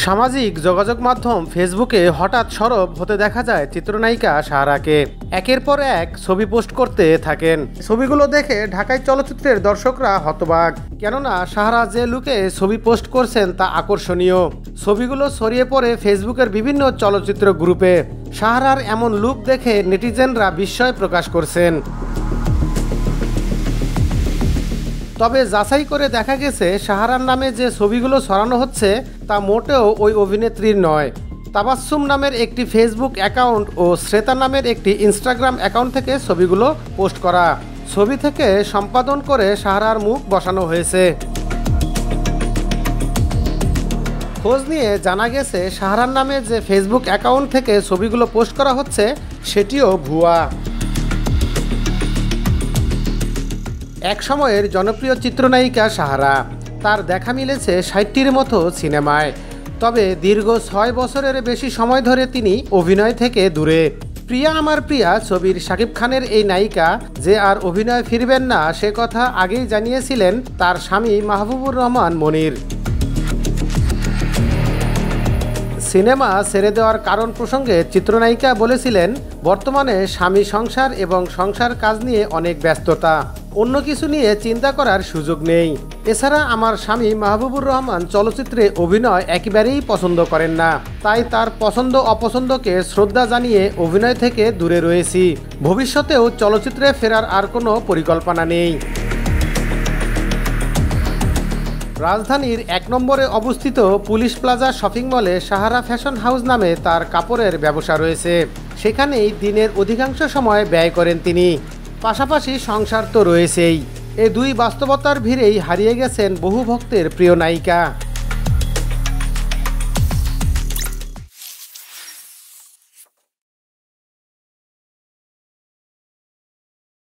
সামাজিক যোগাযোগ মাধ্যম ফেসবুকে হঠাৎ সরব হতে দেখা যায় চিত্রনায়িকা সাহারাকে। একের পর এক ছবি পোস্ট করতে থাকেন। ছবিগুলো দেখে ঢাকাই চলচ্চিত্রের দর্শকরা হতবাক, কেননা সাহারা যে লুকে ছবি পোস্ট করছেন তা আকর্ষণীয়। ছবিগুলো ছড়িয়ে পড়ে ফেসবুকের বিভিন্ন চলচ্চিত্র গ্রুপে। সাহারার এমন লুক দেখে নেটিজেনরা বিস্ময় প্রকাশ করছেন। তবে যাচাই করে দেখা গেছে সাহারার নামে যে ছবিগুলো ছড়ানো হচ্ছে তা মোটেও ওই অভিনেত্রীর নয়। তাবাসসুম নামের একটি ফেসবুক অ্যাকাউন্ট ও শ্রেতা নামের একটি ইনস্টাগ্রাম অ্যাকাউন্ট থেকে ছবিগুলো পোস্ট করা। ছবি থেকে সম্পাদন করে সাহারার মুখ বসানো হয়েছে। খোঁজ নিয়ে জানা গেছে সাহারার নামে যে ফেসবুক অ্যাকাউন্ট থেকে ছবিগুলো পোস্ট করা হচ্ছে সেটিও ভুয়া। এক সময়ের জনপ্রিয় চিত্রনায়িকা সাহারা, তার দেখা মিলেছে ৬০টির মতো সিনেমায়। তবে দীর্ঘ ৬ বছরের বেশি সময় ধরে তিনি অভিনয় থেকে দূরে। প্রিয়া আমার প্রিয়া ছবির শাকিব খানের এই নায়িকা যে আর অভিনয় ফিরবেন না সে কথা আগেই জানিয়েছিলেন তার স্বামী মাহবুবুর রহমান মনির। সিনেমা ছেড়ে দেওয়ার কারণ প্রসঙ্গে চিত্রনায়িকা বলেছিলেন, বর্তমানে স্বামী সংসার এবং সংসার কাজ নিয়ে অনেক ব্যস্ততা, অন্য কিছু নিয়ে চিন্তা করার সুযোগ নেই। এছাড়া আমার স্বামী মাহবুবুর রহমান চলচ্চিত্রে অভিনয় একেবারেই পছন্দ করেন না, তাই তার পছন্দ অপছন্দকে শ্রদ্ধা জানিয়ে অভিনয় থেকে দূরে রয়েছি। ভবিষ্যতেও চলচ্চিত্রে ফেরার আর কোনো পরিকল্পনা নেই। রাজধানীর ১ নম্বরে অবস্থিত পুলিশ প্লাজা শপিং মলে সাহারা ফ্যাশন হাউস নামে তার কাপড়ের ব্যবসা রয়েছে। সেখানেই দিনের অধিকাংশ সময় ব্যয় করেন তিনি। পাশাপাশি সংসার তো রয়েছেই। এই দুই বাস্তবতার ভিড়েই হারিয়ে গেছেন বহু ভক্তের প্রিয় নায়িকা।